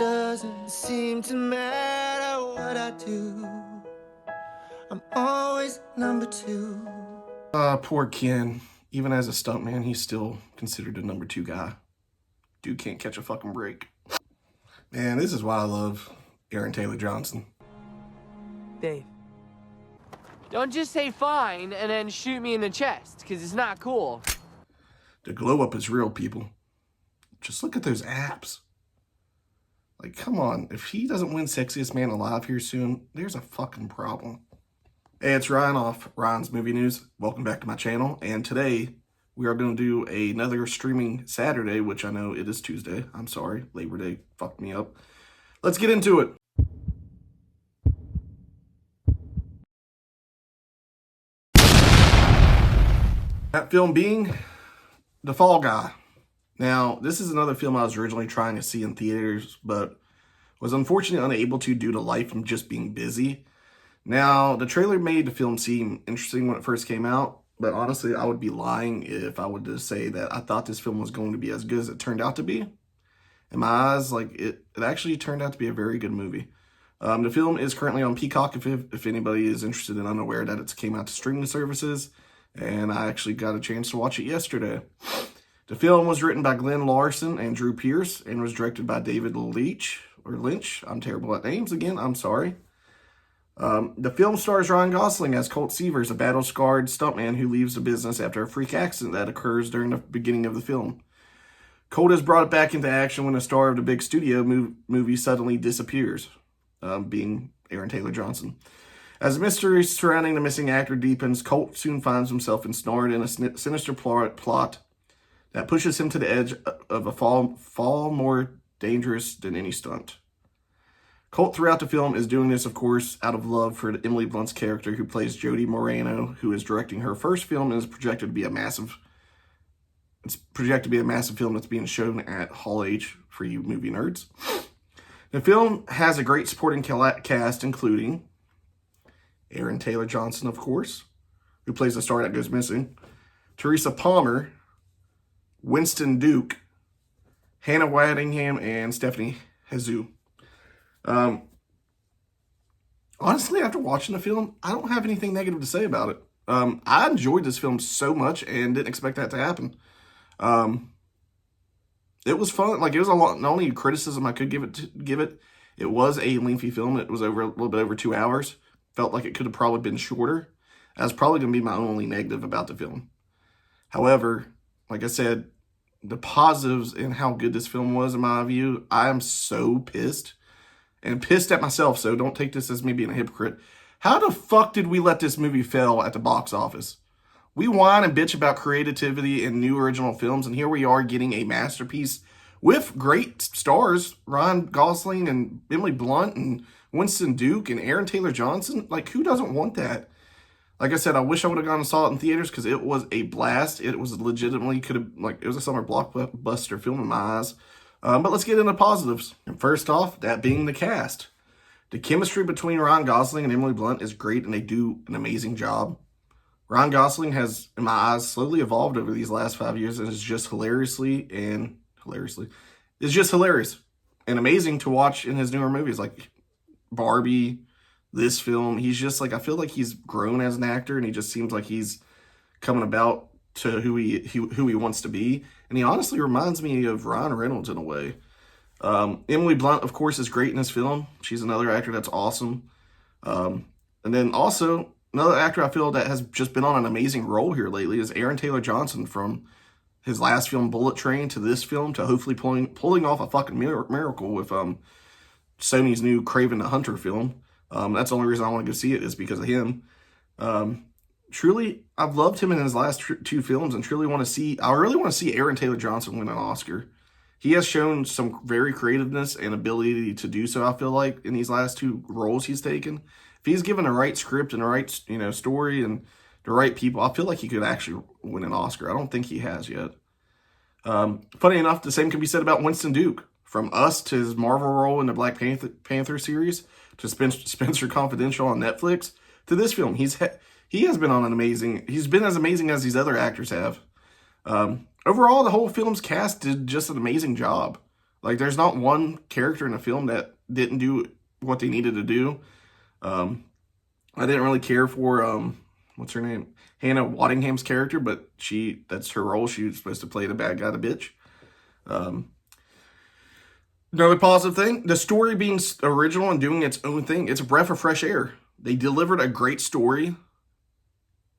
doesn't seem to matter what I do. I'm always number two. Poor Ken. Even as a stuntman, he's still considered a number 2 guy. Dude can't catch a fucking break. Man, this is why I love Aaron Taylor Johnson. Dave, don't just say fine and then shoot me in the chest, because it's not cool. The glow up is real, people. Just look at those abs. Like, come on. If he doesn't win Sexiest Man Alive here soon, there's a fucking problem. Hey, it's Ryan off Ryan's Movie News. Welcome back to my channel. And today, we are going to do another streaming Saturday, which I know it is Tuesday. I'm sorry. Labor Day fucked me up. Let's get into it. That film being The Fall Guy. Now, this is another film I was originally trying to see in theaters, but was unfortunately unable to due to life and just being busy. Now, the trailer made the film seem interesting when it first came out, but honestly, I would be lying if I would just say that I thought this film was going to be as good as it turned out to be. In my eyes, like it actually turned out to be a very good movie. The film is currently on Peacock if anybody is interested and unaware that it came out to streaming services, and I actually got a chance to watch it yesterday. The film was written by Glenn Larson and Drew Pearce and was directed by David Lynch. I'm terrible at names again, I'm sorry. The film stars Ryan Gosling as Colt Seavers, a battle-scarred stuntman who leaves the business after a freak accident that occurs during the beginning of the film. Colt is brought back into action when the star of the big studio movie suddenly disappears, being Aaron Taylor Johnson. As the mystery surrounding the missing actor deepens, Colt soon finds himself ensnared in a sinister plot that pushes him to the edge of a fall more dangerous than any stunt. Colt throughout the film is doing this, of course, out of love for Emily Blunt's character, who plays Jody Moreno, who is directing her first film and is projected to be a massive film that's being shown at Hall H for you movie nerds. The film has a great supporting cast, including Aaron Taylor Johnson, of course, who plays the star that goes missing, Teresa Palmer, Winston Duke, Hannah Waddingham, and Stephanie Hsu. Honestly, after watching the film, I don't have anything negative to say about it. I enjoyed this film so much and didn't expect that to happen. It was fun. Like, it was a lot. The only criticism I could give it, it was a lengthy film. It was over a little bit over 2 hours. Felt like it could have probably been shorter. That's probably going to be my only negative about the film. However, like I said, the positives in how good this film was, in my view, I am so pissed. And pissed at myself, so don't take this as me being a hypocrite. How the fuck did we let this movie fail at the box office? We whine and bitch about creativity in new original films, and here we are getting a masterpiece with great stars, Ryan Gosling and Emily Blunt and Winston Duke and Aaron Taylor Johnson. Like, who doesn't want that? Like I said, I wish I would have gone and saw it in theaters because it was a blast. It was legitimately it was a summer blockbuster film in my eyes. But let's get into positives. And first off, that being the cast. The chemistry between Ryan Gosling and Emily Blunt is great, and they do an amazing job. Ryan Gosling has, in my eyes, slowly evolved over these last 5 years and is just hilarious and amazing to watch in his newer movies like Barbie, this film. He's just like, I feel like he's grown as an actor, and he just seems like he's coming about to who he wants to be. And he honestly reminds me of Ryan Reynolds in a way. Emily Blunt, of course, is great in this film. She's another actor that's awesome. And then also, another actor I feel that has just been on an amazing role here lately is Aaron Taylor Johnson, from his last film, Bullet Train, to this film, to hopefully pulling off a fucking miracle with Sony's new Kraven the Hunter film. That's the only reason I want to go see it is because of him. Truly, I've loved him in his last 2 films, and I really want to see Aaron Taylor Johnson win an Oscar. He has shown some very creativeness and ability to do so, I feel like, in these last 2 roles he's taken. If he's given the right script and the right, story and the right people, I feel like he could actually win an Oscar. I don't think he has yet. Funny enough, the same can be said about Winston Duke. From Us to his Marvel role in the Black Panther series, to Spencer Confidential on Netflix, to this film, he's been as amazing as these other actors have. Overall, the whole film's cast did just an amazing job. Like, there's not one character in the film that didn't do what they needed to do. I didn't really care for, what's her name? Hannah Waddingham's character, but that's her role. She was supposed to play the bad guy, the bitch. Another positive thing, the story being original and doing its own thing, it's a breath of fresh air. They delivered a great story.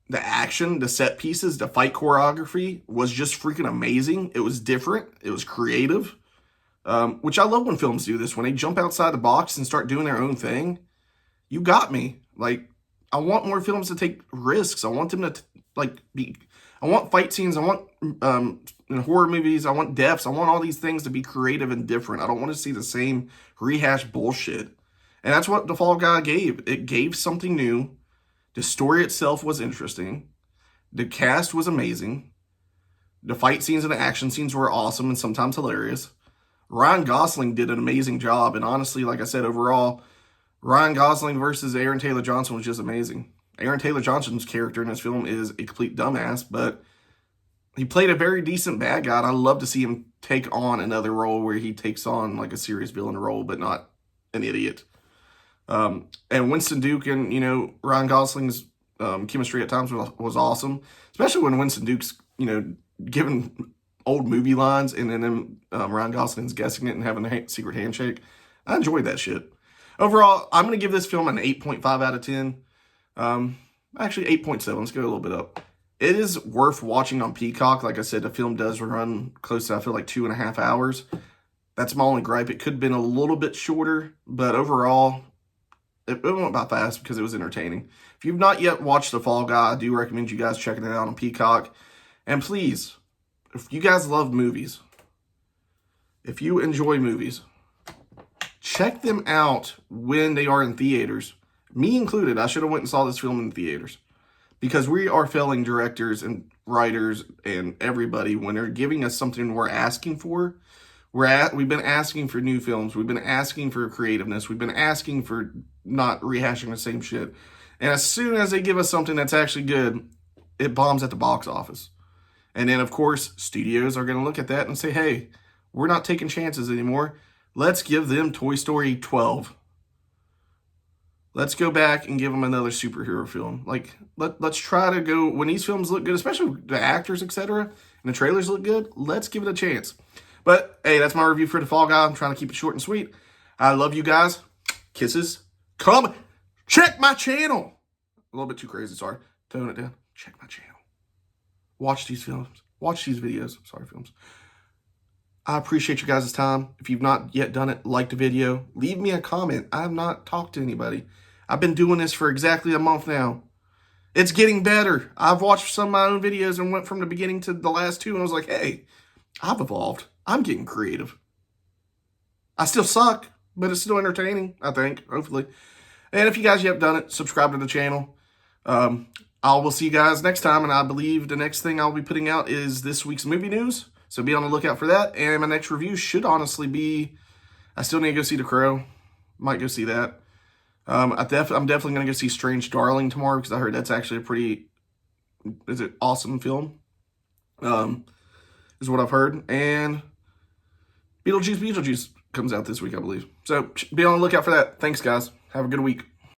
The action, the set pieces, the fight choreography was just freaking amazing. It was different. It was creative, which I love when films do this. When they jump outside the box and start doing their own thing, you got me. Like, I want more films to take risks. I want them to, I want fight scenes. I want, in horror movies, I want deaths. I want all these things to be creative and different. I don't want to see the same rehashed bullshit. And that's what The Fall Guy gave. It gave something new. The story itself was interesting. The cast was amazing. The fight scenes and the action scenes were awesome and sometimes hilarious. Ryan Gosling did an amazing job. And honestly, like I said, overall, Ryan Gosling versus Aaron Taylor Johnson was just amazing. Aaron Taylor Johnson's character in this film is a complete dumbass, but he played a very decent bad guy. And I love to see him take on another role where he takes on like a serious villain role, but not an idiot. And Winston Duke and, Ryan Gosling's chemistry at times was awesome, especially when Winston Duke's, giving old movie lines and then Ryan Gosling's guessing it and having a secret handshake. I enjoyed that shit. Overall, I'm going to give this film an 8.5 out of 10. Actually, 8.7. Let's go a little bit up. It is worth watching on Peacock. Like I said, the film does run close to, I feel like, 2.5 hours. That's my only gripe. It could have been a little bit shorter, but overall, it went by fast because it was entertaining. If you've not yet watched The Fall Guy, I do recommend you guys checking it out on Peacock. And please, if you guys love movies, if you enjoy movies, check them out when they are in theaters. Me included, I should have went and saw this film in theaters. Because we are failing directors and writers and everybody when they're giving us something we're asking for. We've been asking for new films. We've been asking for creativeness. We've been asking for not rehashing the same shit. And as soon as they give us something that's actually good, it bombs at the box office. And then, of course, studios are going to look at that and say, hey, we're not taking chances anymore. Let's give them Toy Story 12. Let's go back and give them another superhero film. Like, let's try to go, when these films look good, especially the actors, etc., and the trailers look good, let's give it a chance. But, hey, that's my review for The Fall Guy. I'm trying to keep it short and sweet. I love you guys. Kisses. Come check my channel. A little bit too crazy, sorry. Tone it down. Check my channel. Watch these films. Watch these videos. Sorry, films. I appreciate you guys' time. If you've not yet done it, like the video. Leave me a comment. I have not talked to anybody. I've been doing this for exactly a month now. It's getting better. I've watched some of my own videos and went from the beginning to the last two and I was like, hey, I've evolved. I'm getting creative. I still suck, but it's still entertaining, I think, hopefully. And if you guys yet done it, subscribe to the channel. I will see you guys next time, and I believe the next thing I'll be putting out is this week's movie news. So be on the lookout for that. And my next review should honestly be, I still need to go see The Crow. Might go see that. I'm definitely going to go see Strange Darling tomorrow because I heard that's actually a pretty, awesome film. Is what I've heard. And Beetlejuice comes out this week, I believe. So be on the lookout for that. Thanks, guys. Have a good week.